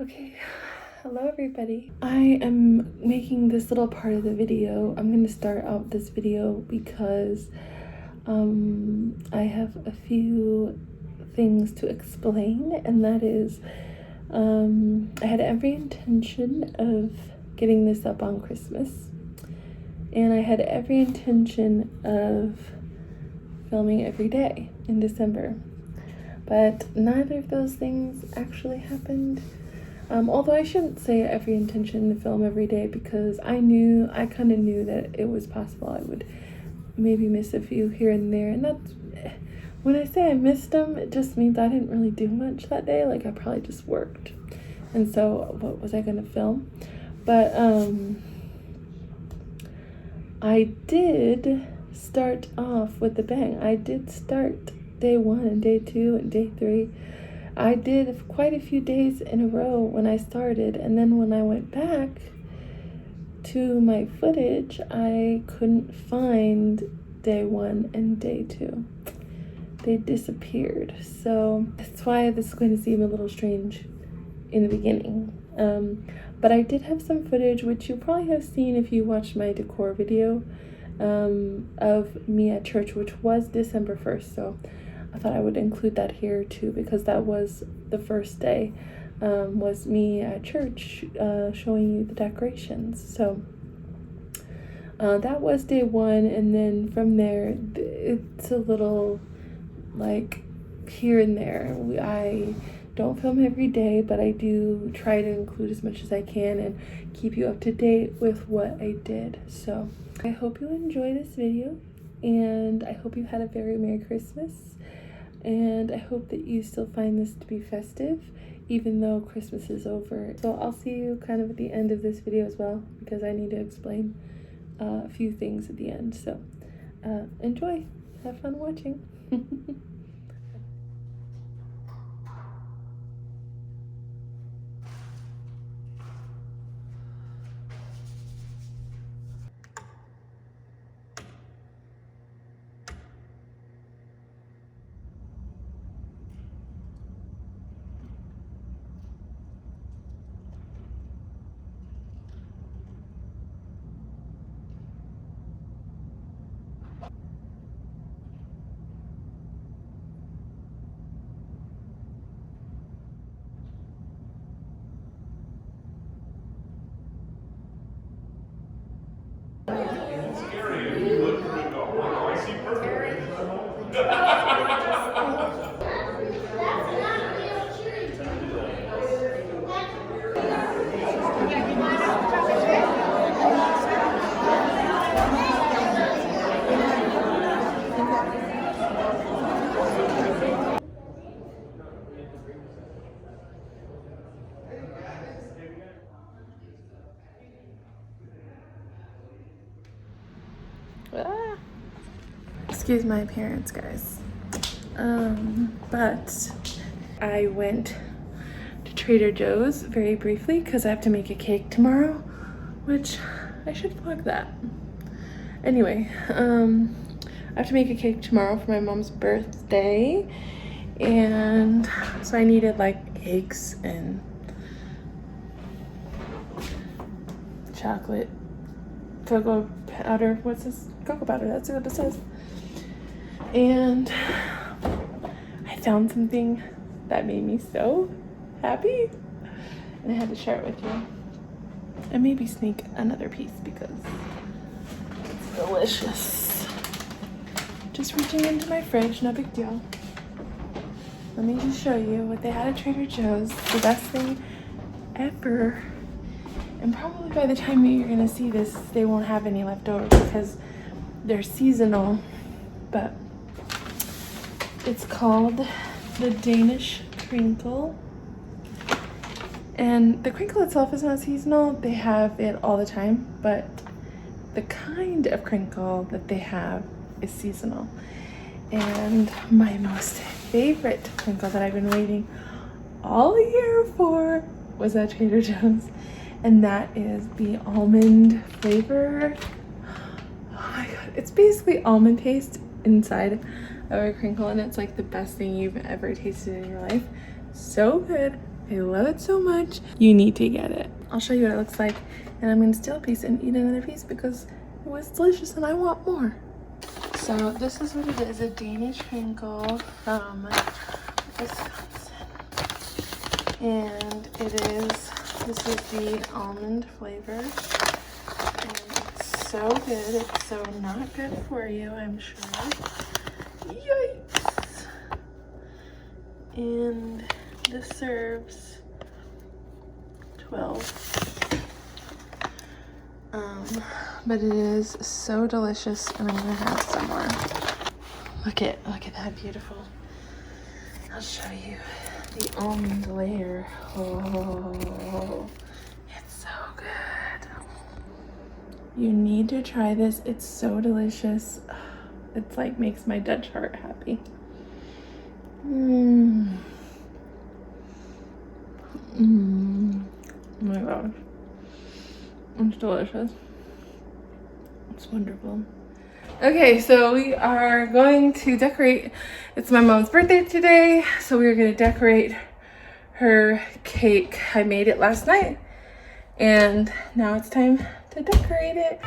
Okay, hello everybody. I am making this little part of the video. I'm going to start out this video because I have a few things to explain, and that is I had every intention of getting this up on Christmas, and I had every intention of filming every day in December, but neither of those things actually happened. Although I shouldn't say every intention to film every day, because I kind of knew that it was possible I would maybe miss a few here and there. And that's, when I say I missed them, it just means I didn't really do much that day. Like, I probably just worked. And so what was I going to film? But I did start off with a bang. I did start day 1 and day 2 and day 3. I did quite a few days in a row when I started, and then when I went back to my footage, I couldn't find day 1 and day 2. They disappeared. So that's why this is going to seem a little strange in the beginning. But I did have some footage, which you probably have seen if you watched my decor video of me at church, which was December 1st. So I thought I would include that here too, because that was the first day, was me at church showing you the decorations. So that was day 1, and then from there it's a little like here and there. I don't film every day, but I do try to include as much as I can and keep you up to date with what I did. So I hope you enjoy this video, and I hope you had a very Merry Christmas. And I hope that you still find this to be festive, even though Christmas is over. So I'll see you kind of at the end of this video as well, because I need to explain a few things at the end. So enjoy, have fun watching. Excuse my appearance, guys. But I went to Trader Joe's very briefly because I have to make a cake tomorrow, which I should vlog that. Anyway, I have to make a cake tomorrow for my mom's birthday, and so I needed like eggs and chocolate, cocoa powder. What's this? Cocoa powder, that's what it says. And I found something that made me so happy, and I had to share it with you. And maybe sneak another piece because it's delicious. Just reaching into my fridge, no big deal. Let me just show you what they had at Trader Joe's. The best thing ever. And probably by the time you're gonna see this, they won't have any left over because they're seasonal. But it's called the Danish Crinkle. And the crinkle itself is not seasonal. They have it all the time, but the kind of crinkle that they have is seasonal. And my most favorite crinkle that I've been waiting all year for was at Trader Joe's. And that is the almond flavor. Oh my god, it's basically almond taste inside of a crinkle, and it's like the best thing you've ever tasted in your life. So good, I love it so much. You need to get it. I'll show you what it looks like, and I'm gonna steal a piece and eat another piece because it was delicious and I want more. So this is what it is, a Danish KRINGLE from Wisconsin. And this is the almond flavor. And it's so good. It's so not good for you, I'm sure. Yikes. And this serves 12. But it is so delicious, and I'm gonna have some more. Look at that beautiful. I'll show you the almond layer. Oh, it's so good. You need to try this. It's so delicious. It's like makes my Dutch heart happy. Oh my gosh. It's delicious. It's wonderful. Okay, so we are going to decorate. It's my mom's birthday today, so we're going to decorate her cake. I made it last night, and now it's time to decorate it.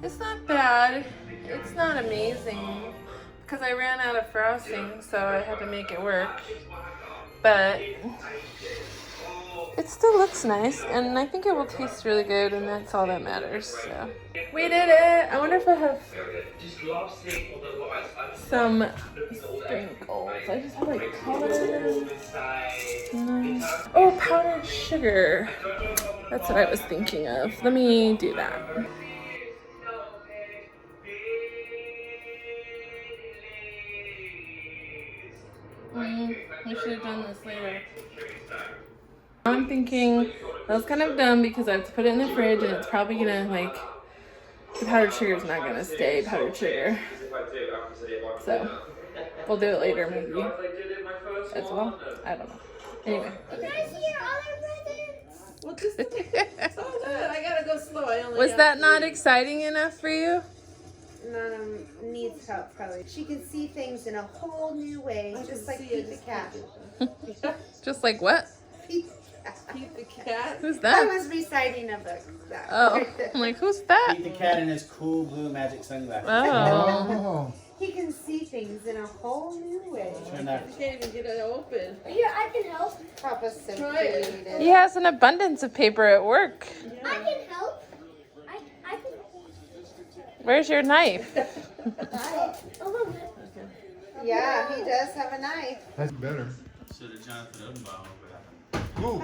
It's not bad. It's not amazing because I ran out of frosting, so I had to make it work. But it still looks nice, and I think it will taste really good, and that's all that matters. So we did it. I wonder if I have some sprinkles. I just have like powdered. Oh, powdered sugar. That's what I was thinking of. Let me do that. We should have done this later. I'm thinking that was kind of dumb because I have to put it in the fridge and it's probably gonna like, the powdered sugar is not gonna stay powdered sugar. So we'll do it later maybe as well. I don't know. Anyway. Well, just so good. I gotta go slow. I only Was that not exciting enough for you? Nana needs help, probably. She can see things in a whole new way, just like Pete the cat. Just like what? Pete Pete the cat. Who's I that? was reciting a book. Oh, I'm like, who's that? Pete the cat in his cool blue magic sunglasses. Oh. He can see things in a whole new way. Turn that. You can't even get it open. Here, I can help. Papa's so Try it. creative. He has an abundance of paper at work. I can help. I can. Where's your knife? A little bit. Yeah, he does have a knife. That's better. So did Jonathan Odenbaum over Ooh,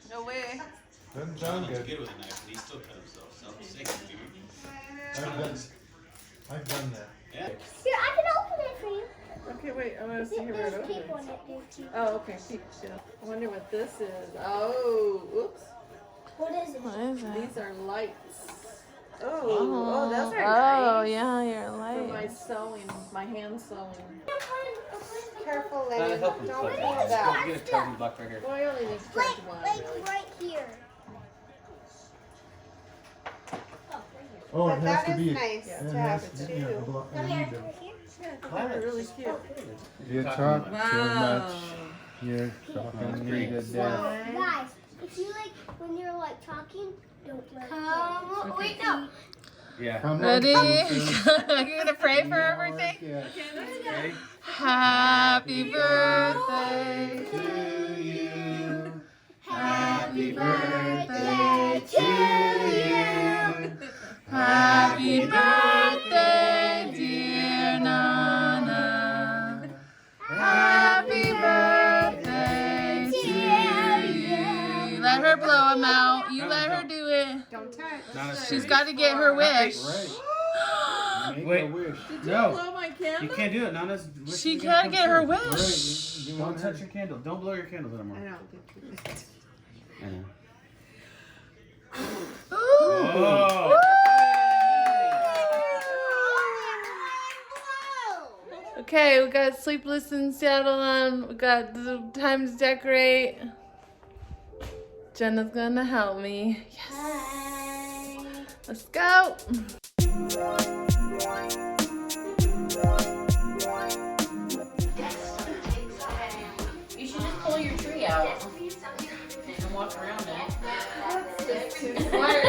No way. doesn't John sound looked good. good with a knife, but he still cut himself. Self-sicking, dude. I've done that. Yeah. Here, I can open it for you. Okay, wait. I want to see where it There's people opens. in it, there too. Oh, okay. Yeah. I wonder what this is. Oh, whoops. What is it? What is it? These are lights. Oh, those are nice. Yeah, your For light. my sewing, my hand sewing. Careful, That'll Lenny. help him. Don't But pull that. get a target block right here. Well, I only need to Like, touch one. like right here. Oh, But it has that to is be. nice It to has have to two. be. Yeah, the block. Come You here. need to- Right here. Yeah, they're really cute. You talk too much. You're talking me to death. Guys, if you like, when you're like talking, don't let come. Wait, no. Yeah. Come on, Ready? princess. You're gonna pray for everything? Yeah. Ready? Happy birthday To you. Happy birthday to you. Happy birthday, dear Nana. Happy birthday to you. Let her blow them out. You let her do it. Don't touch. Not a She's got to get her wish. Right. Make Wait. a wish. Did you No. blow my candle? You can't do it. Nana's wish She is gonna can't come get her true. wish. Right. You Don't want touch her- your candle. Don't blow your candles anymore. I don't think you did. I know. Ooh. Oh. Okay, we got Sleepless in Seattle on. We got the time to decorate. Jenna's gonna help me. Yes. Let's go. You should just pull your tree out and walk around it. That's too smart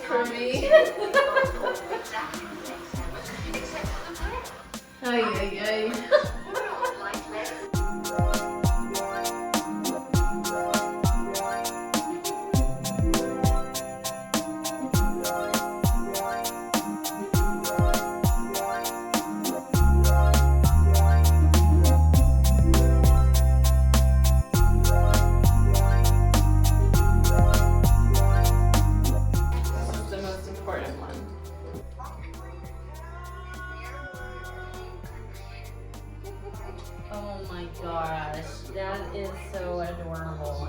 for me. Ay, ay, ay. This is the most important one. Oh my gosh, that is so adorable.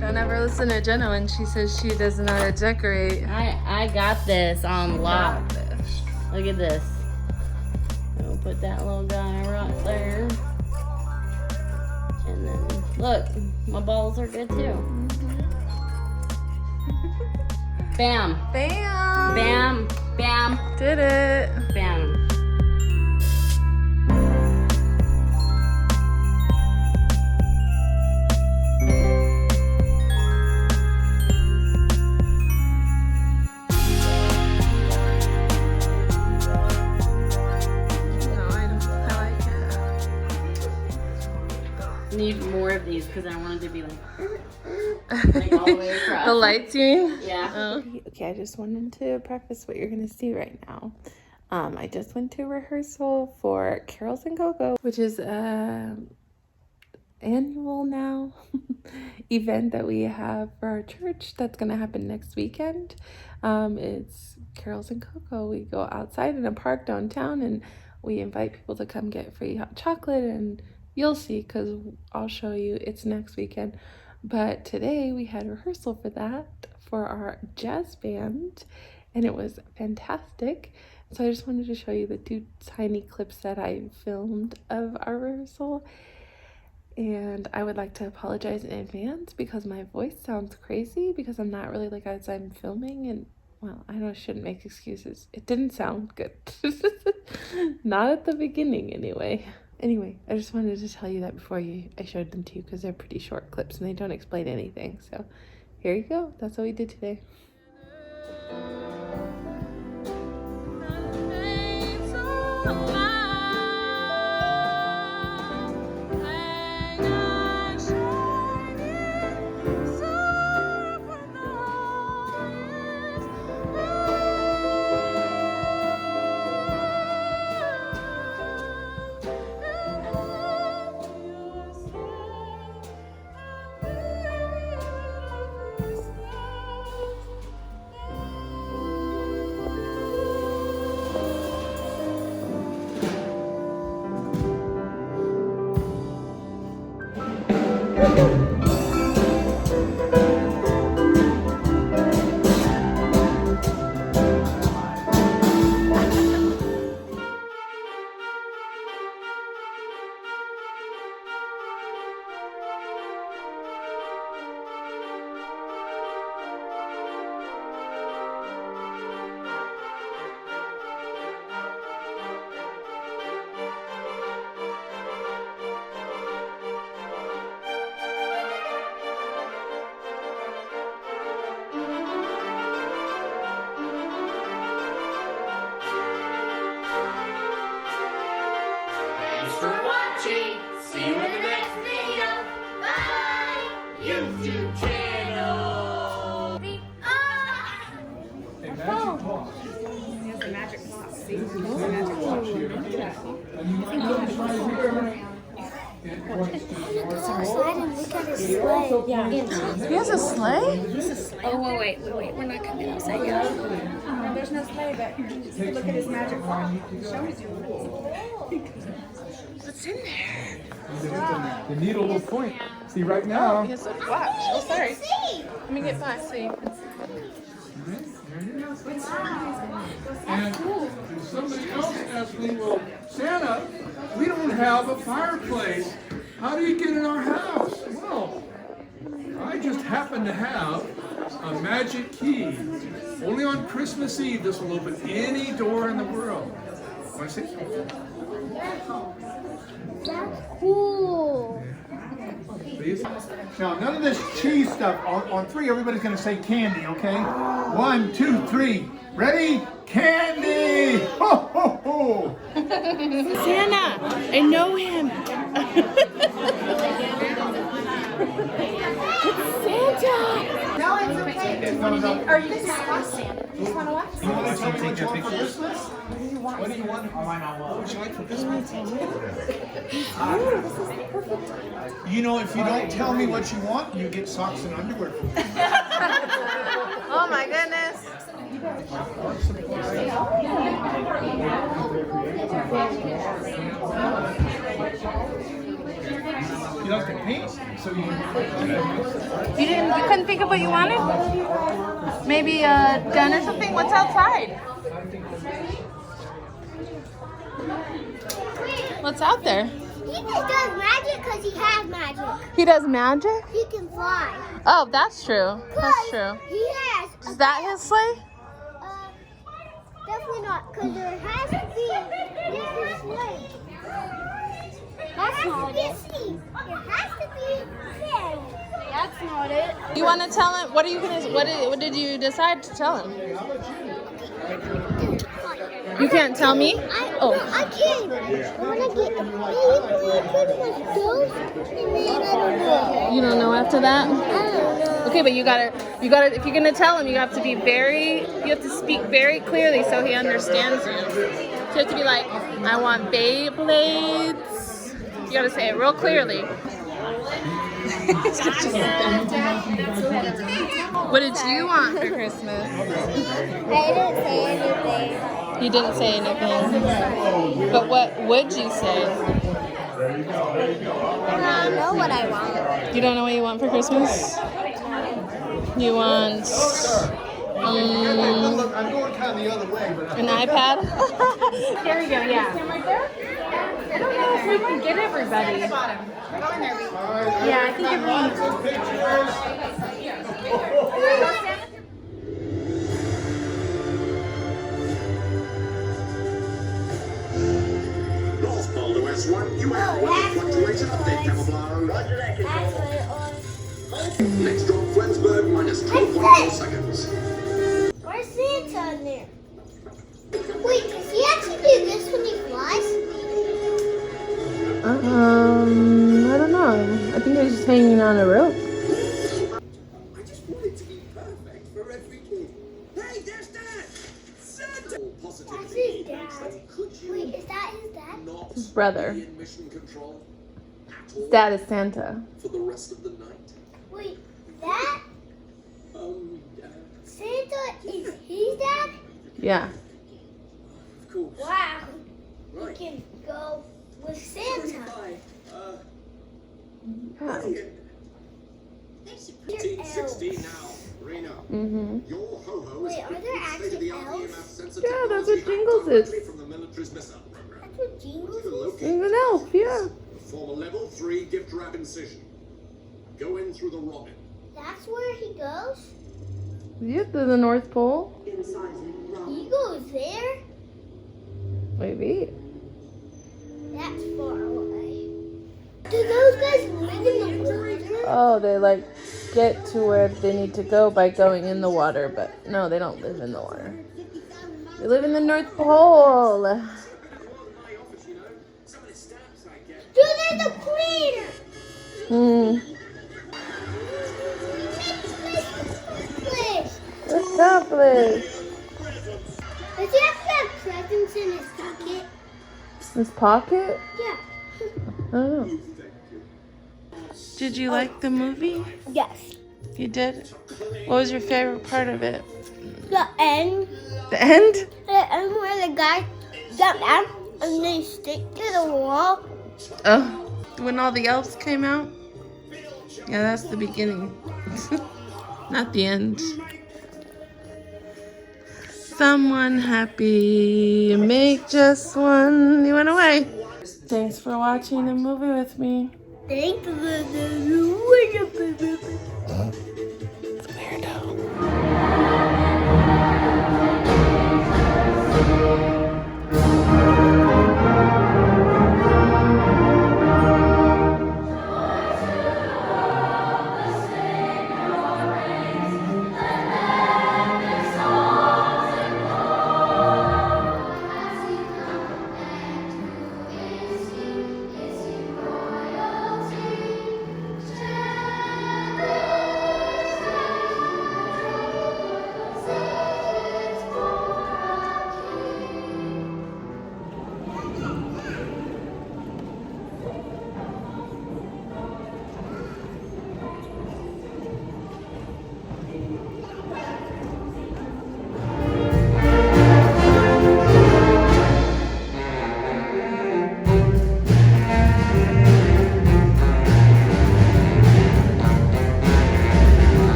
Don't ever listen to Jenna when she says she doesn't know how to decorate. I got this on lock. Got this. Look at this. We'll put that little guy right there. And then, look, my balls are good too. Bam, Bam! bam, bam, Did it. bam. No, I don't. I like Need more of these because I wanted to be like it. all the way across. The lights, you mean? Yeah. Oh. Okay, I just wanted to preface what you're gonna see right now. I just went to rehearsal for Carols and Coco, which is annual now event that we have for our church that's gonna happen next weekend. It's Carols and Coco. We go outside in a park downtown and we invite people to come get free hot chocolate, and you'll see because I'll show you. It's next weekend. But today we had rehearsal for that for our jazz band, and it was fantastic. So I just wanted to show you the 2 tiny clips that I filmed of our rehearsal. And I would like to apologize in advance because my voice sounds crazy because I'm not really like as I'm filming, and well, I know I shouldn't make excuses. It didn't sound good. Not at the beginning anyway. Anyway, I just wanted to tell you that before I showed them to you because they're pretty short clips and they don't explain anything. So here you go. That's what we did today. Thanks for watching. See you in the next video. Bye. YouTube channel. He has a sleigh? Oh, wait. We're not coming outside yet. No, there's no sleigh, but just look at his magic clock. Shows you. What's in there? The needle will point. See, right now. He has a watch. Oh, sorry. Let me get by. See. And somebody else asked me, well, Santa, we don't have a fireplace. How do you get in our house? Well, I just happen to have a magic key. Only on Christmas Eve this will open any door in the world. Want to see? That's cool. Please? Now, none of this cheese stuff. On three, everybody's going to say candy, okay? 1, 2, 3. Ready? Candy! Ho, ho, ho! Santa! I know him! It's Santa! No, it's okay. Are you just want to watch Santa? You just want to watch You want to tell me what you want for Christmas? What do you want? What would you like for Christmas? You know, if you don't tell me what you want, you get socks and underwear. Oh my goodness! You like to paint, so you. You couldn't think of what you wanted? Maybe a gun or something? What's outside? What's out there? He just does magic because he has magic. He does magic? He can fly. Oh, that's true. That's true. He has. Is that his sleigh? Definitely not, because there has to be this sleigh. That's not it. There has to be fairy. That's not it. You want to tell him? What are you gonna? What did you decide to tell him? You can't tell me? I can. I want to get a baby ghost, and then I don't know. You don't know after that? I don't know. Okay, but you gotta, if you're gonna tell him, you have to speak very clearly so he understands you. So you have to be like, I want Beyblades. You gotta say it real clearly. What did you want for Christmas? I didn't say anything. You didn't say anything. But what would you say? I don't know what I want. You don't know what you want for Christmas? You want I'm going kind of the other way, but an iPad? There we go, yeah. I don't know if we can get everybody. Yeah, I think Golf ball to S1. Oh, that's what it was. That's what it was. Next drop, Flensburg, minus 12.4 seconds. Where's Santa in there? Wait, does he actually do this when he flies? I don't know. I think he's just hanging on a rope. I just want it to be perfect for every kid. Hey, there's Dad! Santa! That's his dad. Wait, is that his dad? Not His brother. be in mission control at all His dad is Santa. for the rest of the night. Wait, that Yeah. Santa is his dad? Yeah. Of course. Wow. Right. We can go with Santa. Hi. Yeah. Your 1860 elves. now. Reno. Mm-hmm. Your ho-ho Wait, is are there equipped with actually state-of-the-art elves? EMF sensor Yeah, that's technology what Jingles is. directly from the military's missile program. That's what Jingles is? Locate He's an elf, yeah. Form a level 3 gift wrap incision. Go in through the robin. That's where he goes? You to the North Pole? He goes there? Maybe. That's far away. Do those guys live in the water? Oh, they like get to where they need to go by going in the water, but no, they don't live in the water. They live in the North Pole. Dude, there's a crater! Hmm. Place. What's that place? Does he have to have presents in his pocket? His pocket? Yeah. I don't know. Did you like the movie? Yes. You did? What was your favorite part of it? The end. The end? The end where the guy jump out and they stick to the wall. Oh, when all the elves came out? Yeah, that's the beginning. Not the end. Someone happy, make just one. You went away. Thanks for watching the movie with me. Thank you.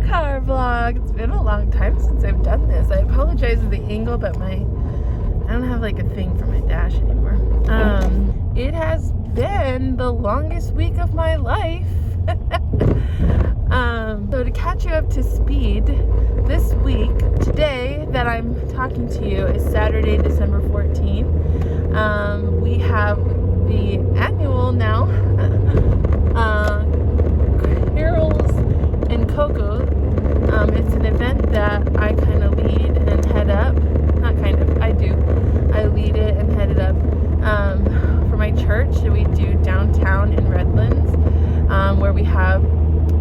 Car vlog. It's been a long time since I've done this. I apologize for the angle, but I don't have like a thing for my dash anymore. It has been the longest week of my life. So to catch you up to speed, this week, today that I'm talking to you is Saturday, December 14th. We have the annual now Carols and Coco. It's an event that I kind of lead and head up. Not kind of, I do. I lead it and head it up for my church. We do downtown in Redlands, where we have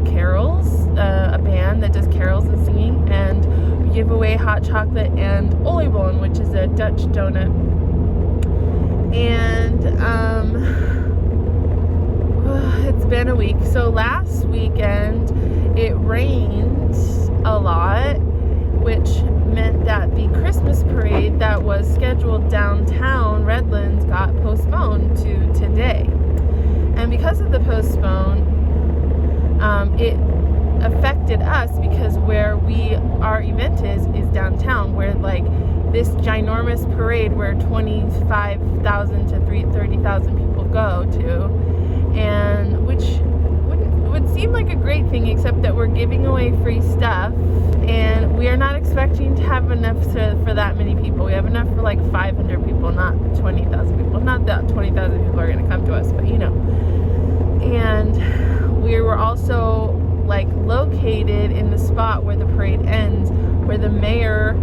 carols, a band. band that does carols and singing, and we give away hot chocolate and oliebollen, which is a Dutch donut. And it's been a week. So last weekend it rained a lot, which meant that the Christmas parade that was scheduled downtown Redlands got postponed to today. And because of the postpone, it affected us because where our event is downtown, where like this ginormous parade where 25,000 to 30,000 people go to, and which would seem like a great thing, except that we're giving away free stuff, and we are not expecting to have enough for that many people. We have enough for like 500 people, not 20,000 people. Not that 20,000 people are going to come to us, but you know. And we were also like located in the spot where the parade ends, where the mayor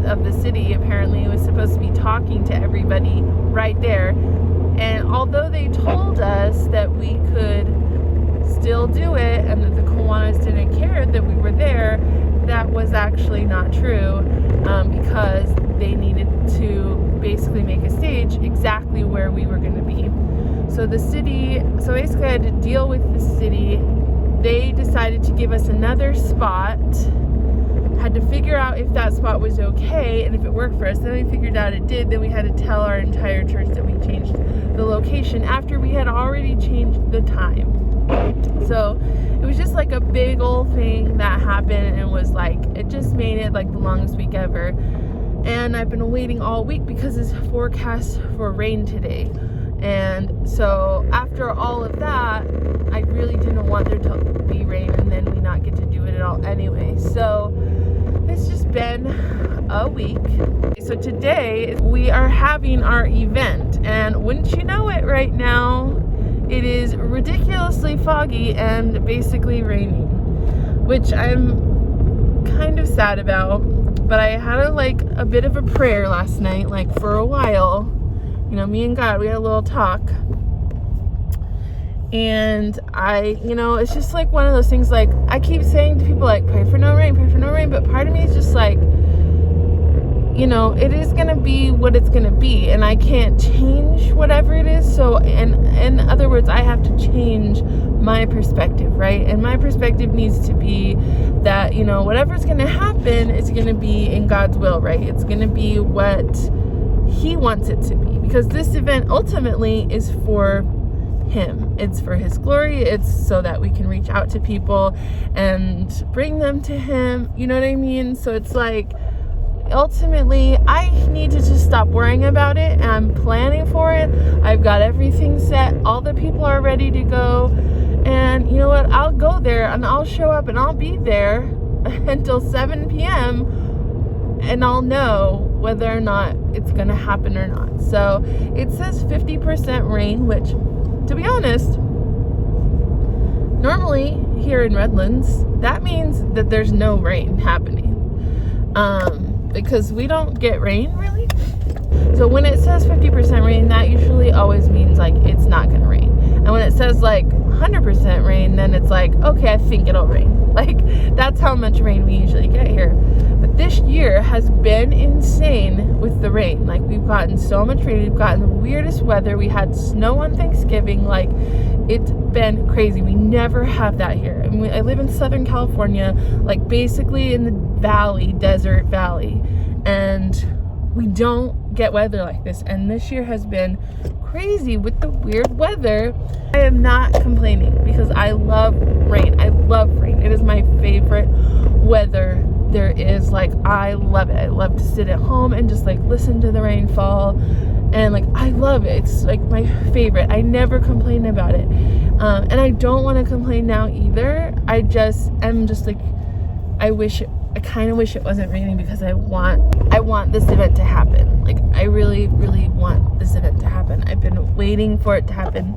of the city apparently was supposed to be talking to everybody right there. And although they told us that we could still do it and that the Kiwanis didn't care that we were there, that was actually not true, because they needed to basically make a stage exactly where we were going to be. So basically I had to deal with the city. They decided to give us another spot. Had to figure out if that spot was okay and if it worked for us. Then we figured out it did. Then we had to tell our entire church that we changed the location after we had already changed the time. So it was just like a big old thing that happened, and was like, it just made it like the longest week ever. And I've been waiting all week because it's forecast for rain today. And so after all of that, I really didn't want there to be rain and then we not get to do it at all anyway. So it's just been a week. So today we are having our event, and wouldn't you know it, right now it is ridiculously foggy and basically raining, which I'm kind of sad about. But I had a bit of a prayer last night, like for a while. You know, me and God, we had a little talk. And it's just like one of those things, like I keep saying to people, like, pray for no rain, but part of me is just like, it is gonna be what it's gonna be, and I can't change whatever it is. So, in other words, I have to change my perspective, right? And my perspective needs to be that, whatever's gonna happen is gonna be in God's will, right? It's gonna be what He wants it to be, because this event ultimately is for Him. It's for His glory. It's so that we can reach out to people and bring them to Him. You know what I mean? So it's like, ultimately, I need to just stop worrying about it, and I'm planning for it. I've got everything set. All the people are ready to go. And you know what? I'll go there and I'll show up and I'll be there until 7 p.m. and I'll know whether or not it's gonna happen or not. So it says 50% rain, which, to be honest, normally here in Redlands, that means that there's no rain happening, because we don't get rain really. So when it says 50% rain, that usually always means like it's not gonna rain. And when it says like 100% rain, then it's like, okay, I think it'll rain. Like, that's how much rain we usually get here. But this year has been insane with the rain. Like, we've gotten so much rain. We've gotten the weirdest weather. We had snow on Thanksgiving. Like, it's been crazy. We never have that here. I mean, I live in Southern California, like basically in the valley, desert valley. And we don't get weather like this. And this year has been crazy with the weird weather. I am not complaining because I love rain. I love rain. It is my favorite weather there is. Like, I love it. I love to sit at home and just like listen to the rain fall, and like I love it. It's like my favorite. I never complain about it, and I don't want to complain now either. I just am just like, I kind of wish it wasn't raining, because I want this event to happen. Like, I really, really want this event to happen. I've been waiting for it to happen.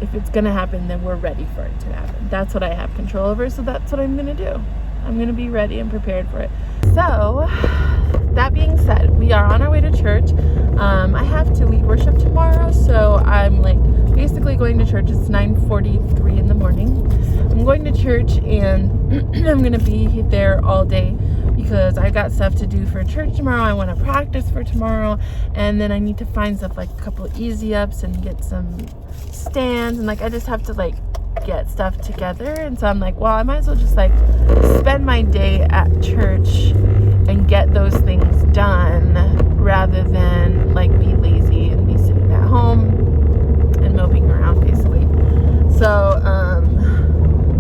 If it's gonna happen, then we're ready for it to happen. That's what I have control over, so that's what I'm gonna do. I'm gonna be ready and prepared for it. So, that being said, we are on our way to church. We worship tomorrow, so I'm like basically going to church. It's 9:43 in the morning. I'm going to church, and I'm going to be there all day because I got stuff to do for church tomorrow. I want to practice for tomorrow, and then I need to find stuff like a couple easy ups and get some stands, and like I just have to like get stuff together. And so I'm like, well, I might as well just like spend my day at church and get those things done rather than like be lazy and be sitting at home and moping around basically. So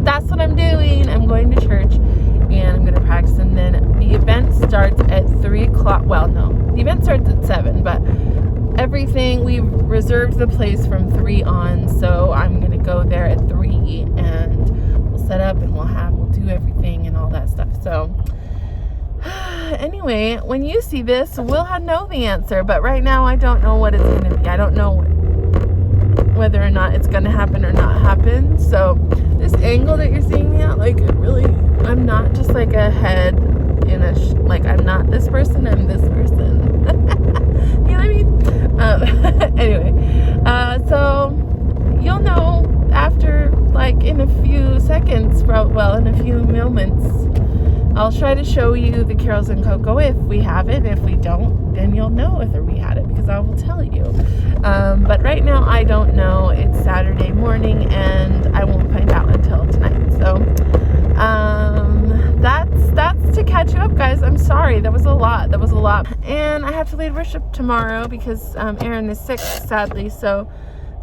that's what I'm doing. I'm going to church and I'm going to practice, and then the event starts at 3 o'clock. Well, no, the event starts at 7, but everything, we reserved the place from 3 on, so I'm going to go there at 3 and we'll set up and we'll do everything and all that stuff. So anyway, when you see this, we'll know the answer, but right now I don't know what it's going to be. I don't know whether or not it's going to happen or not happen. So this angle that you're seeing me at, like, it really, I'm not just like a head in a like I'm not this person, I'm this person. You know what I mean? Anyway, so you'll know after, like, in a few seconds, well, in a few moments. I'll try to show you the Carols and Cocoa if we have it. If we don't, then you'll know whether we had it because I will tell you. But right now I don't know. It's Saturday morning and I won't find out until tonight. So that's to catch you up, guys. I'm sorry. That was a lot. And I have to lead worship tomorrow because Aaron is sick, sadly. So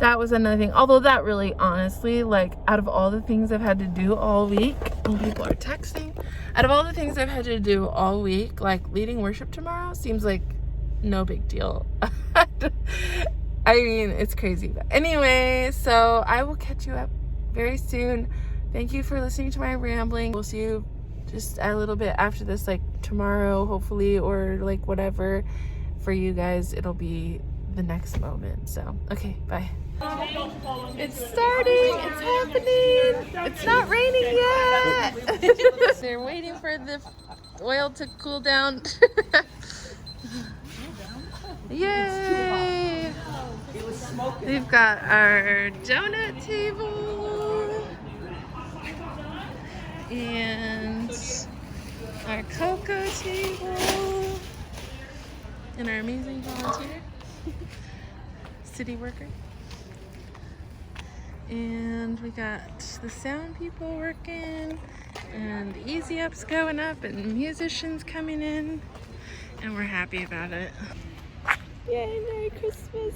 that was another thing. Although that really, honestly, like, out of all the things I've had to do all week, and people are texting, out of all the things I've had to do all week, like, leading worship tomorrow seems like no big deal. I mean, it's crazy. But anyway, so I will catch you up very soon. Thank you for listening to my rambling. We'll see you just a little bit after this, like tomorrow, hopefully, or like whatever. For you guys, it'll be the next moment. So, okay, bye. It's starting, it's happening. It's not raining yet. They're waiting for the oil to cool down. Yay! We've got our donut table and our cocoa table and our amazing volunteer, city worker. And we got the sound people working and the easy ups going up and musicians coming in, and we're happy about it. Yay, Merry Christmas.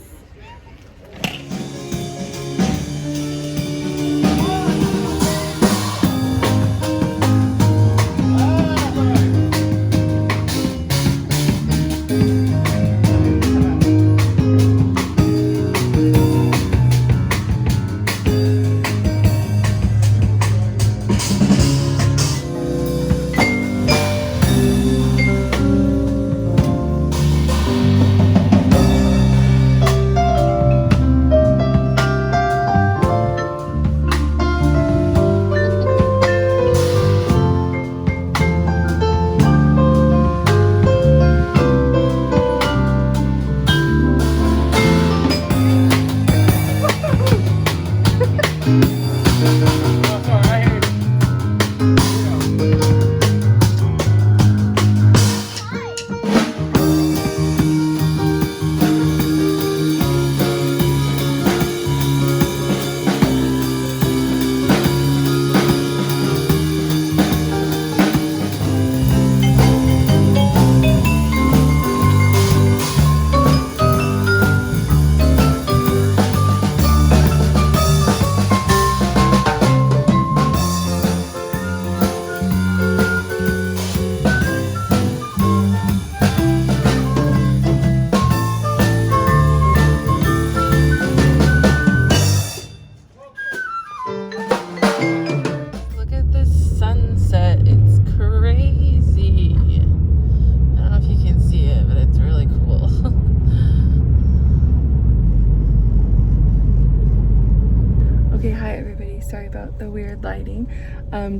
Sorry about the weird lighting.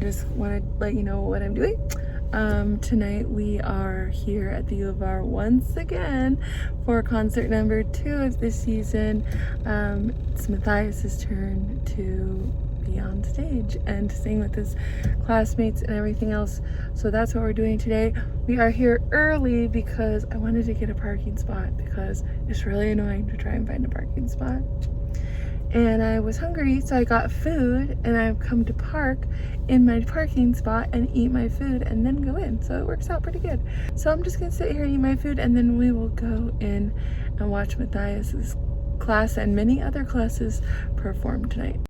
Just want to let you know what I'm doing. Tonight we are here at the U of R once again for concert number 2 of this season. It's Matthias's turn to be on stage and to sing with his classmates and everything else. So that's what we're doing today. We are here early because I wanted to get a parking spot because it's really annoying to try and find a parking spot. And I was hungry, so I got food, and I've come to park in my parking spot and eat my food and then go in. So it works out pretty good. So I'm just gonna sit here and eat my food, and then we will go in and watch Matthias's class and many other classes perform tonight.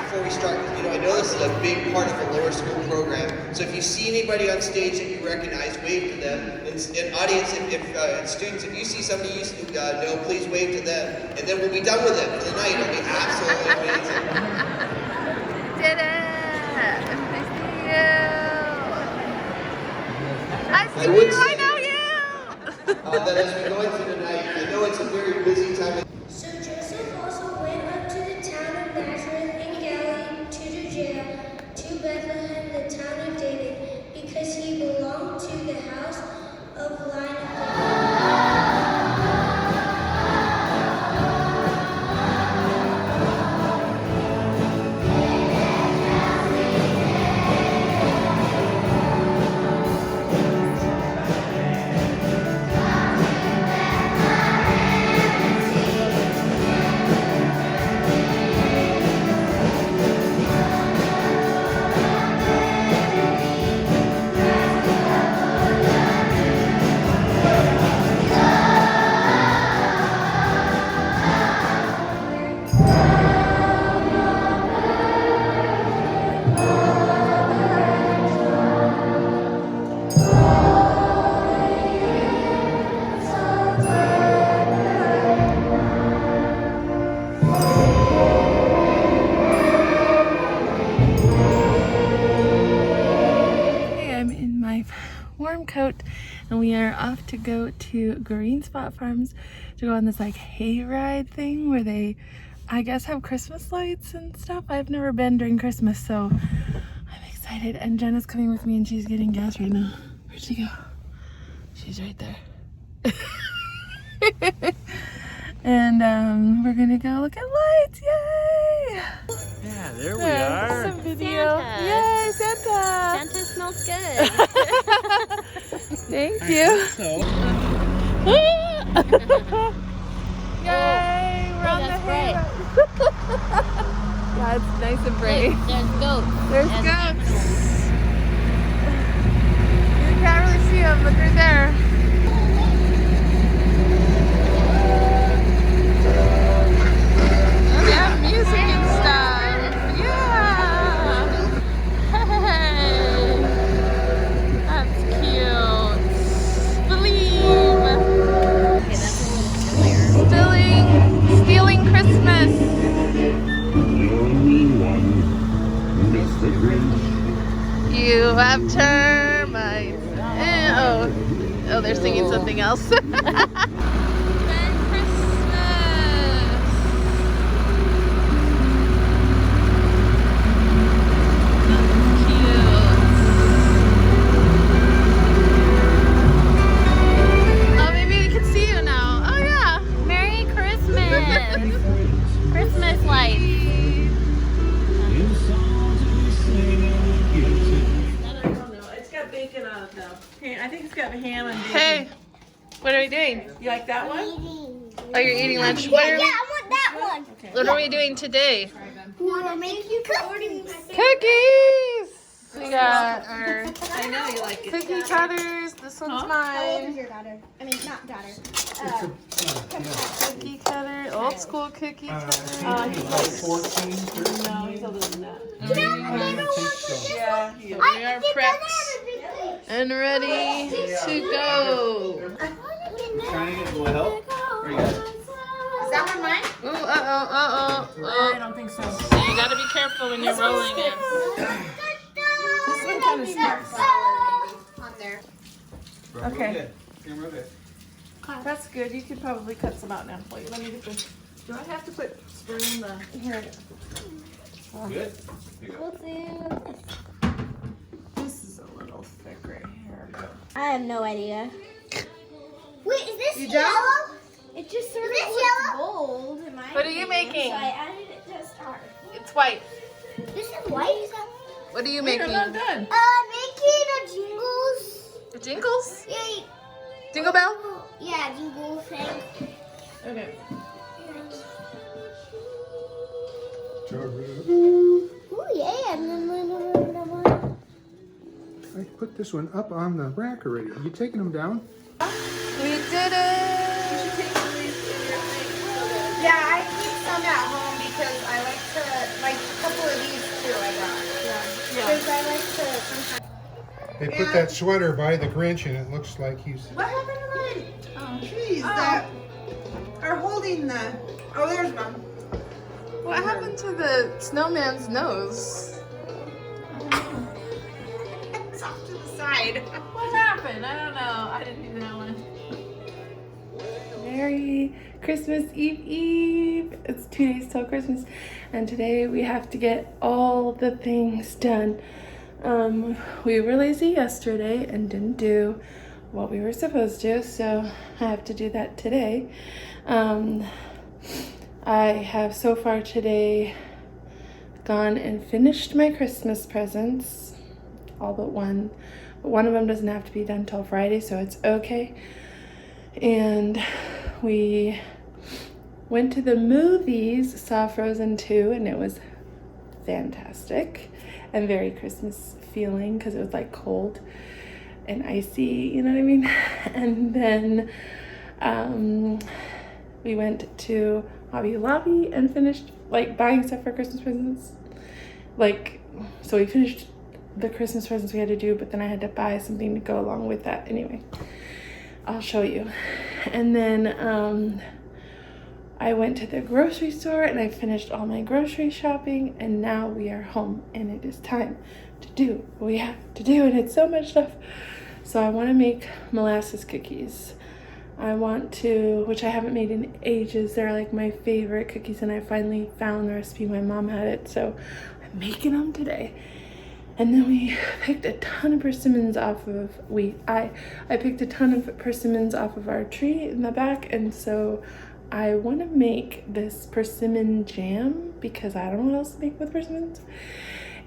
Before we start, you know, I know this is a big part of the lower school program. So if you see anybody on stage that you recognize, wave to them. And audience, if students, if you see somebody you know, please wave to them. And then we'll be done with it for the night. It'll be absolutely amazing. Did it! I see you! I know you! That as we go into the night, I know it's a very busy time. So Joseph also went up to the town of Nazareth in Galilee, to Judea, to Bethlehem, the town of David, because he belonged to the house of LYLA'S. Warm coat, and we are off to go to Green Spot Farms to go on this like hayride thing where they, I guess, have Christmas lights and stuff. I've never been during Christmas, so I'm excited. And Jenna's coming with me, and she's getting gas right now. Where'd she go? She's right there. And we're gonna go look at lights. Yay! Yeah, there we are. Some video. Santa. Yay, Santa! Santa smells good. Thank you. Yay! We're on the hayride. Yeah, it's nice and bright. Look, there's goats. There's goats. You can't really see them, but they're there. They have music and stuff. Yeah. Hey. That's cute. Believe. Okay, that's a little sillier. Stealing Christmas. You have termites. Oh, they're singing something else. Christmas lights. It's got bacon on it though. I think it's got ham and bacon. Hey, what are we doing? You like that one? Oh, you're eating lunch. Yeah, I want that one. What are we doing today? We're making cookies. Cookies! We got our I know you like it. cookie cutters. This one's How old is mine. your daughter? I mean, not daughter. Cookie cutter, old school cookie cutter. He's like 14, 13. No, he's older than that. Yeah, he is. We are prepped and ready to go. Trying to get a little help? Where you got it? Is that one mine? Ooh, I don't think so. You gotta be careful when you're rolling it. This one kind of sticks. On there. Okay. Camera good. That's good. You could probably cut some out now for you. Let me get this. Do I have to put spring in the here? Good? We'll see. This is a little thick right here. I have no idea. Wait, is this You yellow? don't? It just sort of looks gold in my What are you opinion, making? So I added it to start. It's white. This is white? Is that? What are you making? Not done. Making a jingles. The jingles? Yeah. Jingle bell? Yeah, jingle thing. Okay. Ooh, yeah. I put this one up on the rack already. Are you taking them down? We did it! Yeah, I keep some at home because I like to, like a couple of these too I got. Yeah. Because I like to sometimes. They put that sweater by the Grinch and it looks like he's... What happened to my trees that are holding the, oh, there's one. What happened to the snowman's nose? It's off to the side. What happened? I don't know. I didn't do that one. Merry Christmas Eve. It's 2 days till Christmas, and today we have to get all the things done. We were lazy yesterday and didn't do what we were supposed to, so I have to do that today. I have so far today gone and finished my Christmas presents, all but one. But one of them doesn't have to be done till Friday, so it's okay. And we went to the movies, saw Frozen 2, and it was fantastic and very Christmas feeling because it was like cold and icy, you know what I mean? And then we went to Hobby Lobby and finished like buying stuff for Christmas presents. Like, so we finished the Christmas presents we had to do, but then I had to buy something to go along with that. Anyway, I'll show you. And then I went to the grocery store and I finished all my grocery shopping, and now we are home and it is time to do what we have to do, and it's so much stuff. So I want to make molasses cookies. I want to, which I haven't made in ages. They're like my favorite cookies, and I finally found the recipe. My mom had it, so I'm making them today. And then we picked a ton of persimmons off of, I picked a ton of persimmons off of our tree in the back, and so I want to make this persimmon jam because I don't know what else to make with persimmons.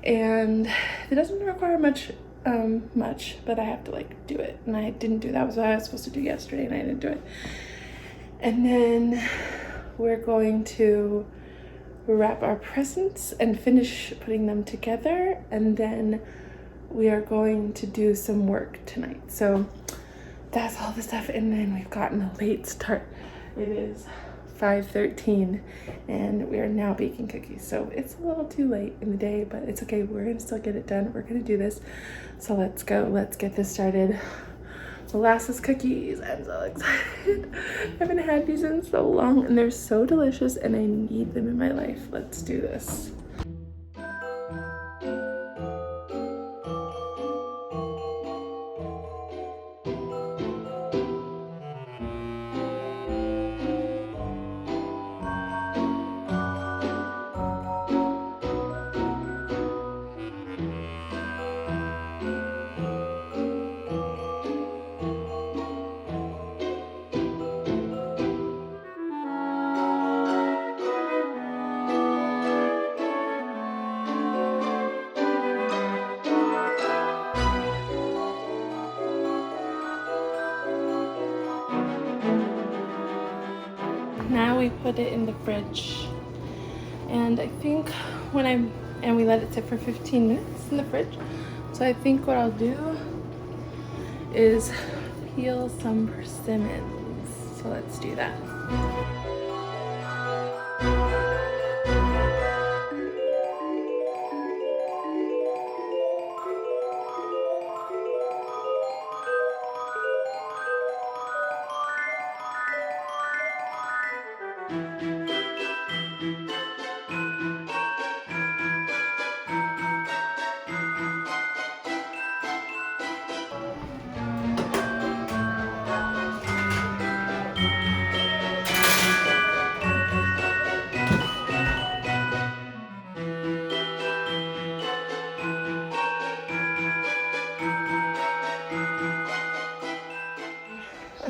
And it doesn't require much, but I have to like do it, and I didn't do that. That was what I was supposed to do yesterday, and I didn't do it. And then we're going to wrap our presents and finish putting them together, and then we are going to do some work tonight. So that's all the stuff, and then we've gotten a late start. It is 5:13 and we are now baking cookies, so it's a little too late in the day, but it's okay. We're gonna still get it done. We're gonna do this, so let's go. Let's get this started. Molasses cookies, I'm so excited. I haven't had these in so long, and they're so delicious, and I need them in my life. Let's do this. Now we put it in the fridge, and I think and we let it sit for 15 minutes in the fridge. So I think what I'll do is peel some persimmons. So let's do that.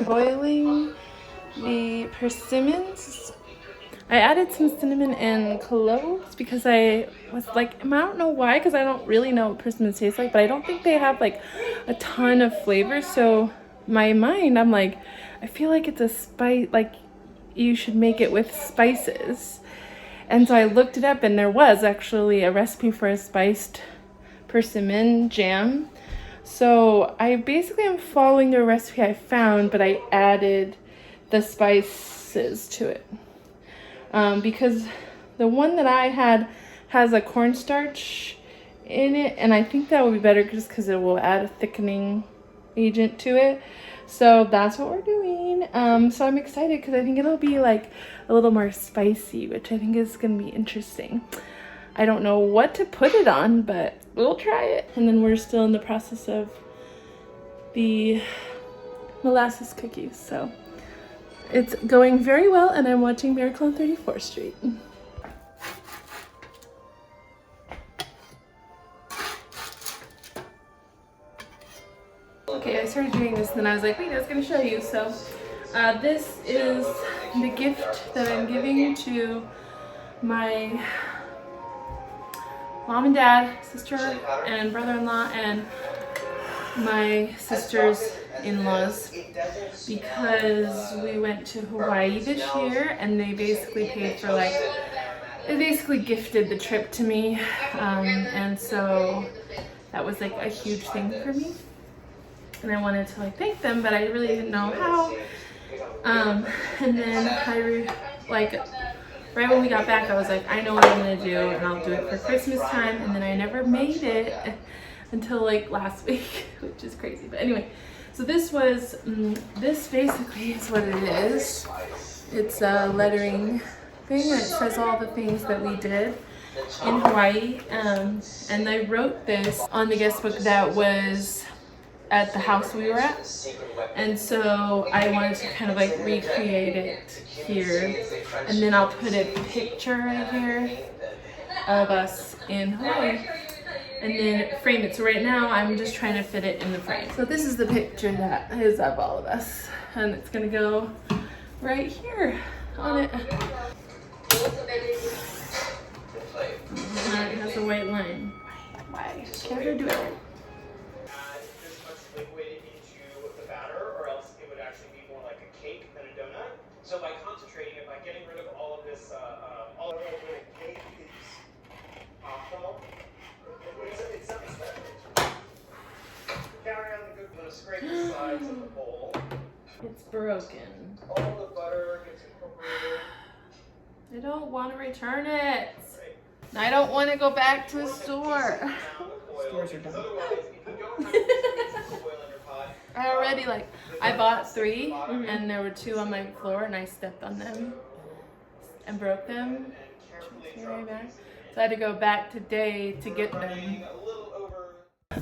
boiling the persimmons. I added some cinnamon and cloves because I was like, I don't know why, because I don't really know what persimmons taste like, but I don't think they have like a ton of flavor. So my mind, I'm like, I feel like it's a spice, like you should make it with spices. And so I looked it up, and there was actually a recipe for a spiced persimmon jam. So I basically am following the recipe I found, but I added the spices to it. Because the one that I had has a cornstarch in it, and I think that would be better just because it will add a thickening agent to it. So that's what we're doing. So I'm excited because I think it'll be like a little more spicy, which I think is going to be interesting. I don't know what to put it on, but we'll try it. And then we're still in the process of the molasses cookies, so it's going very well, and I'm watching Miracle on 34th Street. Okay, I started doing this, and then I was like, wait, I was going to show you. So this is the gift that I'm giving to my mom and dad, sister and brother-in-law, and my sister's in-laws, because we went to Hawaii this year, and they basically paid for like, they basically gifted the trip to me, and so that was like a huge thing for me, and I wanted to like thank them, but I really didn't know how. And then right when we got back, I was like, I know what I'm gonna do, and I'll do it for Christmas time. And then I never made it until like last week, which is crazy. But anyway, so this was, this basically is what it is. It's a lettering thing, and it says all the things that we did in Hawaii. And I wrote this on the guest book that was at the house we were at, and so I wanted to kind of like recreate it here, and then I'll put a picture right here of us in Hawaii and then frame it. So right now I'm just trying to fit it in the frame. So this is the picture that is of all of us, and it's gonna go right here on it. It has a white line. Why? Can't I do it? So by concentrating it, by getting rid of all of this, all of the cake is optimal. It's not special. Carry on the good, going to scrape the sides of the bowl. It's broken. All the butter gets incorporated. I don't want to return it. I don't want to go back to the store. Stores are done. I already I bought 3, and there were 2 on my floor, and I stepped on them and broke them. So I had to go back today to get them.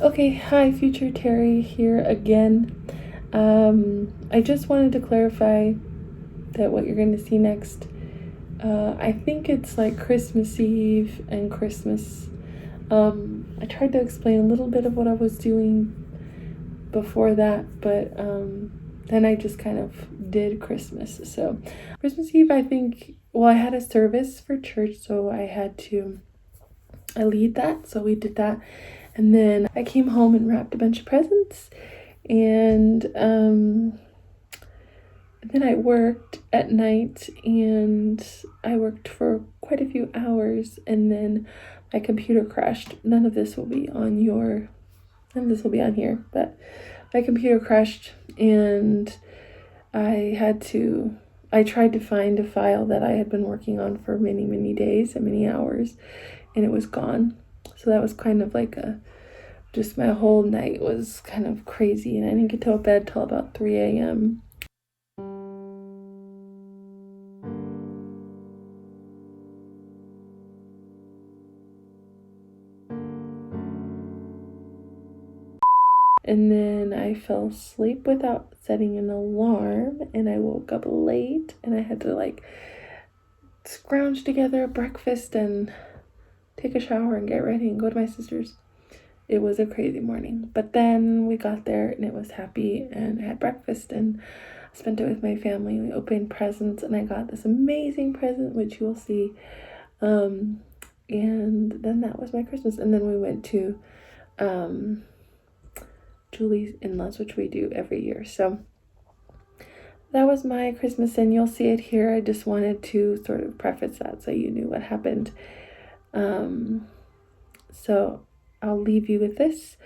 Okay, hi, future Terry here again. I just wanted to clarify that what you're going to see next, I think it's like Christmas Eve and Christmas. I tried to explain a little bit of what I was doing before that, but then I just kind of did Christmas. So Christmas Eve, I think, well, I had a service for church, so I lead that, so we did that, and then I came home and wrapped a bunch of presents, and then I worked at night, and I worked for quite a few hours, and then my computer crashed. None of this will be on here, but my computer crashed, and I tried to find a file that I had been working on for many, many days and many hours, and it was gone. So that was kind of like just my whole night was kind of crazy, and I didn't get to bed till about 3 a.m. And then I fell asleep without setting an alarm, and I woke up late, and I had to scrounge together breakfast and take a shower and get ready and go to my sister's. It was a crazy morning, but then we got there, and it was happy, and I had breakfast and spent it with my family. We opened presents, and I got this amazing present, which you'll see. And then that was my Christmas. And then we went to Julie's in-laws, which we do every year. So that was my Christmas, and you'll see it here. I just wanted to sort of preface that so you knew what happened. So I'll leave you with this.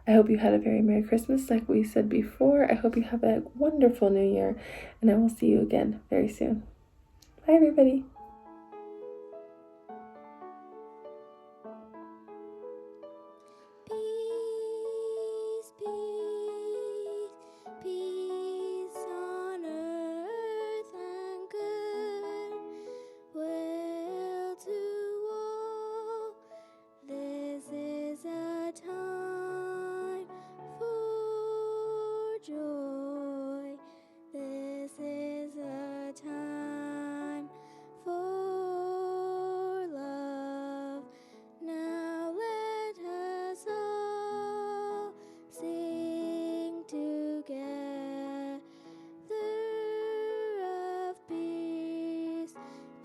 I hope you had a very Merry Christmas, like we said before. I hope you have a wonderful New Year, and I will see you again very soon. Bye, everybody. Peace, peace, peace on earth and good will to all. This is a time for joy. This is a time for love. Now let us all sing together of peace,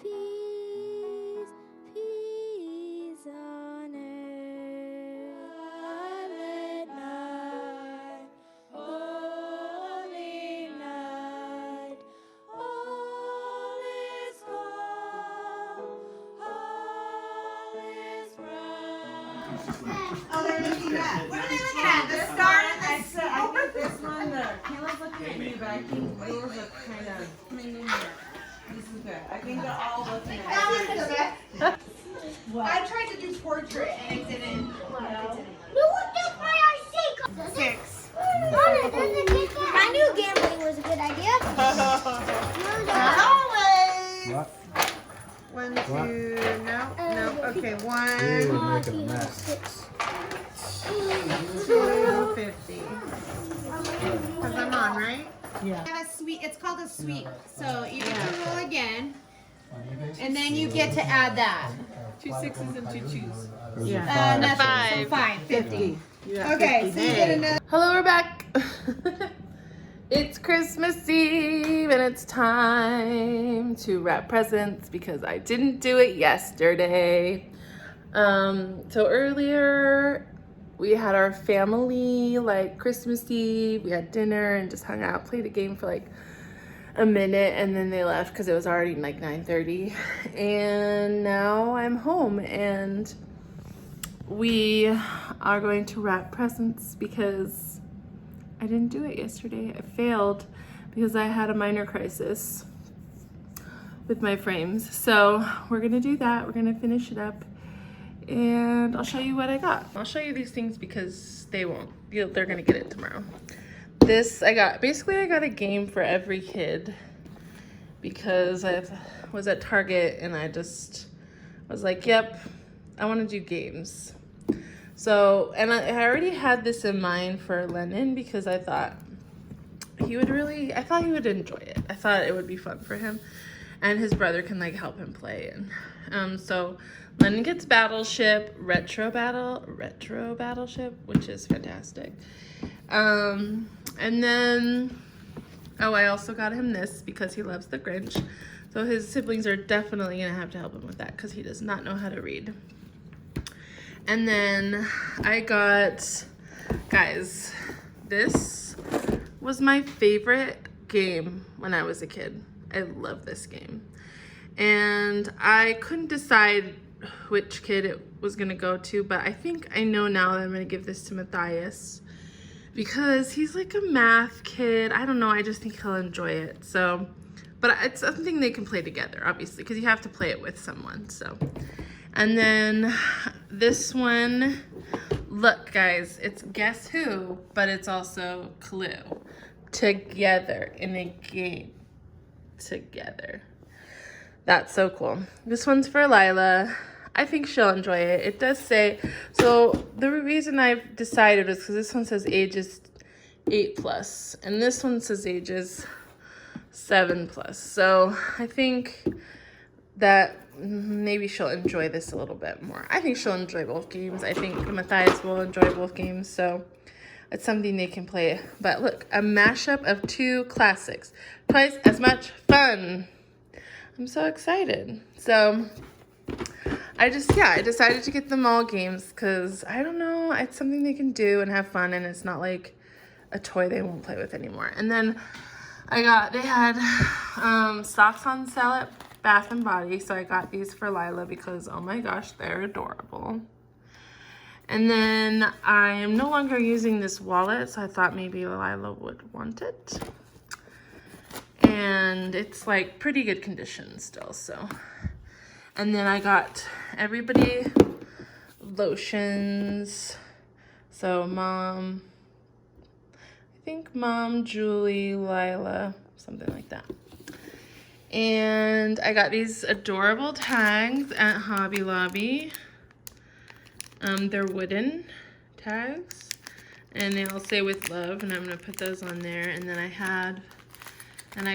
peace, peace on earth. Silent night, holy night, all is calm, all is bright. Oh, they're looking at. What are they looking at? The star and the I think this one, Kayla's looking at you, but I think yours are kind of coming in here. This is good. I think they're all looking at That you. one's the best. I tried to do portrait and it didn't. Six. I knew gambling was a good idea. Not always. What? 1, 2, no. Okay, 1, You're making a mess. 250. Because I'm on, right? Yeah. Have a sweep. It's called a sweep. So you get to roll again, and then you get to add that. 2 sixes and 2 twos. Nothing. So 5, 50. Okay, so you get another. Hello, we're back. It's Christmas Eve, and it's time to wrap presents because I didn't do it yesterday. So earlier we had our family like Christmas Eve. We had dinner and just hung out, played a game for like a minute, and then they left because it was already like 9:30. And now I'm home, and we are going to wrap presents because I didn't do it yesterday. I failed because I had a minor crisis with my frames. So we're gonna do that. We're gonna finish it up, and I'll show you what I got. I'll show you these things because they won't. They're gonna get it tomorrow. This I got. Basically, I got a game for every kid because I was at Target and I was like, yep, I want to do games. So, and I already had this in mind for Lennon because I thought he would enjoy it. I thought it would be fun for him, and his brother can like help him play. And so Lennon gets Battleship, Retro Battleship, which is fantastic. And then, oh, I also got him this because he loves the Grinch. So his siblings are definitely gonna have to help him with that because he does not know how to read. And then I got, guys, this was my favorite game when I was a kid. I love this game. And I couldn't decide which kid it was gonna go to, but I think I know now that I'm gonna give this to Matthias because he's like a math kid. I don't know, I just think he'll enjoy it. So, but it's something they can play together, obviously, because you have to play it with someone, so. And then this one, look guys, it's Guess Who, but it's also Clue. Together in a game. Together. That's so cool. This one's for Lila. I think she'll enjoy it. It does say, so the reason I've decided is because this one says ages 8+, and this one says ages 7+. So I think that maybe she'll enjoy this a little bit more. I think she'll enjoy both games. I think Matthias will enjoy both games. So it's something they can play. But look, a mashup of 2 classics. Twice as much fun. I'm so excited. So I decided to get them all games because I don't know, it's something they can do and have fun, and it's not like a toy they won't play with anymore. And then they had socks on sale at Bath & Body, so I got these for Lila because, oh my gosh, they're adorable. And then I am no longer using this wallet, so I thought maybe Lila would want it. And it's like pretty good condition still, so. And then I got everybody lotions. So Mom, I think Mom, Julie, Lila, something like that. And I got these adorable tags at Hobby Lobby. They're wooden tags, and they all say "with love," and I'm gonna put those on there. And then I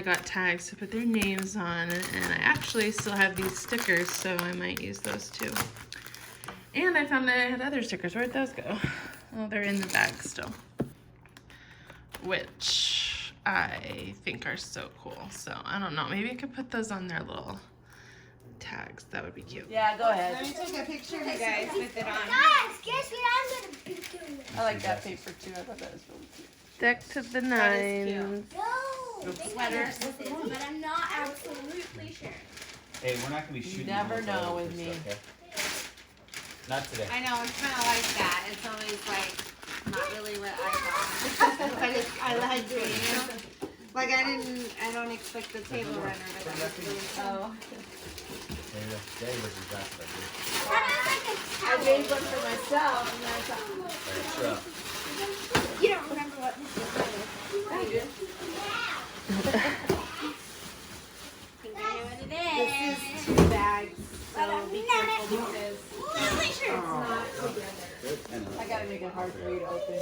got tags to put their names on, and I actually still have these stickers, so I might use those too. And I found that I had other stickers. Where'd those go? Oh, they're in the bag still, which I think are so cool. So I don't know, maybe I could put those on their little tags. That would be cute. Yeah, go ahead. Let me take a picture of you guys with it on. Guys, guess what I'm gonna be doing? I like that paper too. I thought that was really cute. Deck to the nines. No, sweaters with it, but I'm not absolutely sure. Hey, we're not gonna be shooting. You never them know over with me. stuff, okay? Not today. I know, it's kind of like that. It's always like not really what I thought. But I like doing it. Like I don't expect the table runner, but that was really cool. Today was disaster. I made one for myself, and then I thought, You don't remember what this is? I do. I know what it This is. is 2 bags, so be careful because it's not together. I gotta make it hard for you to open.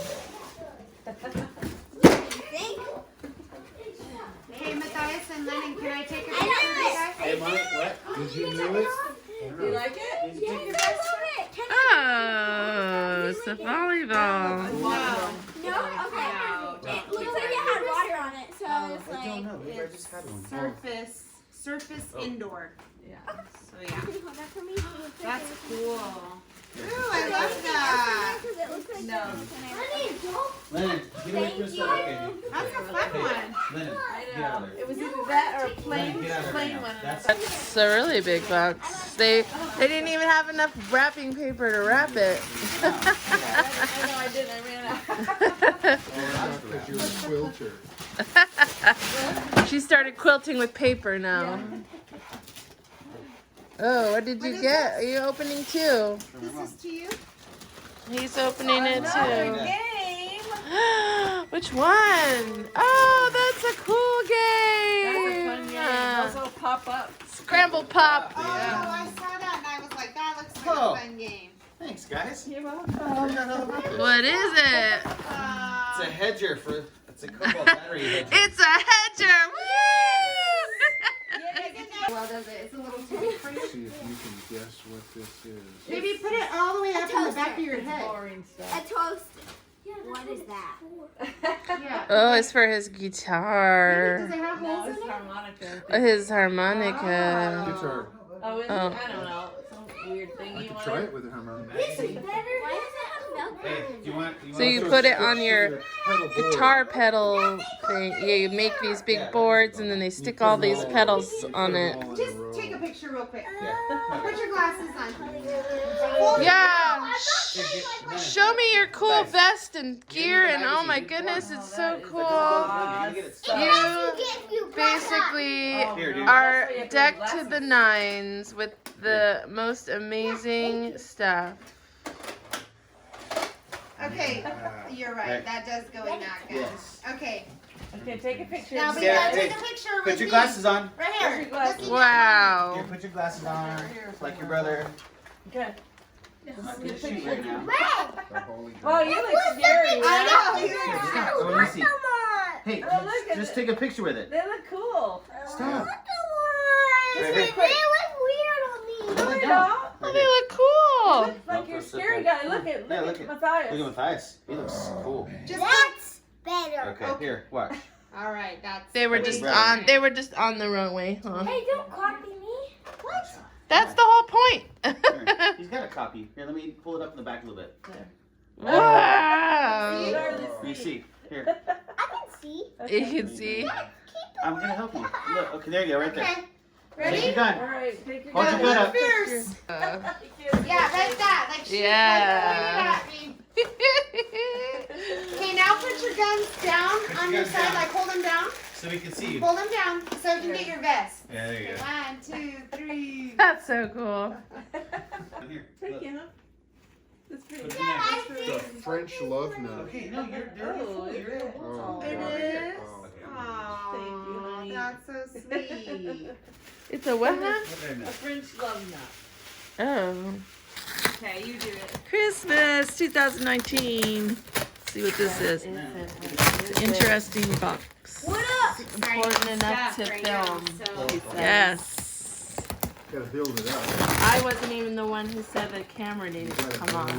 Hey, Matthias and Lennon, can I take a I picture of know you it. guys? Hey, Mike, what? Did you know it? You like it? Oh, it's a volleyball. No. No? Okay. It looks like it had water on it, so it's I don't like... know. Maybe I just had one. Surface indoor. Yeah. So yeah. Hold that for me. That's cool. Ooh, I love that. Because it looks like No. Lennon, get away from this stuff. Okay. That's a fun one. Lennon, I get know. out of there. It was either that or a Lennon, plain get out of there now. one. That's It's a really big box. They didn't even have enough wrapping paper to wrap it. I know I didn't. I ran out. Because you're a quilter. She started quilting with paper now. Oh, what did you get? Are you opening too? This is to you? He's opening it too. Game. Which one? Oh, that's a cool That's a game. fun game. Those will pop up. Scramble Pop. Oh, I saw that and I was like, that looks like Oh. a fun game. Thanks, guys. You're welcome. What is it? It's a hedger for. It's a cobalt battery hedger. It's a hedger. Woo! Well, does it? It's a little too big for you. See if you can guess what this is. Maybe put it all the way up in the back of your head. Boring A stuff. toaster. What is that? Yeah. Oh, it's for his Does guitar. it have No, holes it's in it? harmonica. His harmonica. Guitar. Oh, is it? Oh. I don't know. Some weird thing I you could want. try it with a harmonica. Why does it have milk? Hey, do you want? So you put it on your guitar pedal thing. Yeah, you make these big boards and then they stick all these pedals on it. Just take a picture real quick. Put your glasses on. Yeah. Show me your cool vest and gear and oh my goodness, it's so cool. You basically are decked to the nines with the most amazing stuff. Okay, you're right. That does go in that gun. Yes. Okay. Okay, take a picture. Now, Yeah, take hey, a picture with Put your me. glasses on. Right here. Your glasses. Look at Wow. Here, put your glasses on. Like your brother. Okay. I'm gonna shoot right now. Oh, you look scary. I know. Oh, let me see. Hey, Oh, look at just it. take a picture with it. They look cool. Stop. They look weird on me. No, they don't. don't. Oh, they look cool. cool. Like you're scary guy. Look at Matthias. Look at Matthias. He looks cool. That's better. Okay, here, watch. All right, that's. They were just on the runway, huh? Hey, don't copy me. What? That's the whole point. Here, he's got a copy. Here, let me pull it up in the back a little bit. Wow. You see? Here. I can see. You can see. I'm gonna help you. Look, okay, there you go, right there. Okay. Ready? Take your gun. All right, take your Hold your gun up. Fierce. Yeah, like that. Like she. Yeah. Like, okay, now put your guns down on your side. Like hold them down. So we can see you. Hold them down so you can get your vest. Yeah, there you go. 1, 2, 3. That's so cool. Here, Take look. him. That's pretty Put it good. in there. The French love nut. Okay, no, you're full. You're Oh, It God. is. Oh. Aww, Thank you, honey. that's so sweet. It's a what? Huh? A French love nut. Oh. Okay, you do it. Christmas 2019. Let's see what this is. It's an interesting box. What up? Important enough to film. He says. Yes. Gotta build it up. I wasn't even the one who said the camera needed to come on.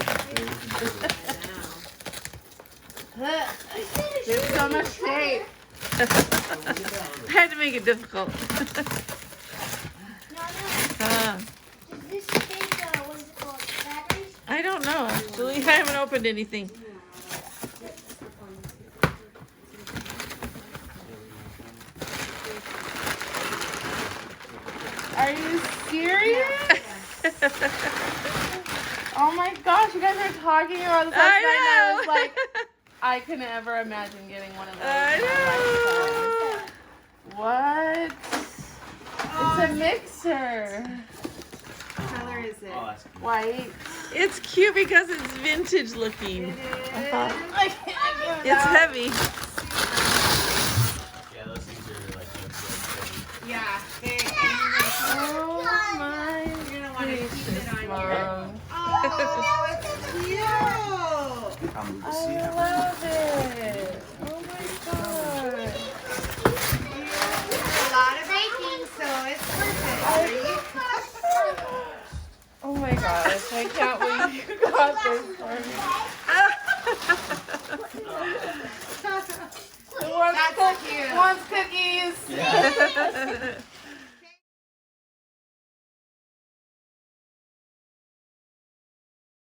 There's so much tape. I had to make it difficult. Does this take, what is it called, batteries? I don't know, actually. I haven't opened anything. Are you serious? Oh my gosh, you guys are talking about this last night and I was like, I couldn't ever imagine getting one of those. I know. What? It's a mixer. What color is it? Oh, that's cute. White. It's cute because it's vintage looking. It is. It's heavy. Yeah, those things are like Yeah. Oh my You're gonna want to keep it on Mom. here. Oh, it's cute. I love it. Oh my god. A lot of baking, so it's perfect. Oh my gosh, I can't believe you got this for me. That's cute. Wants cookies. Yeah.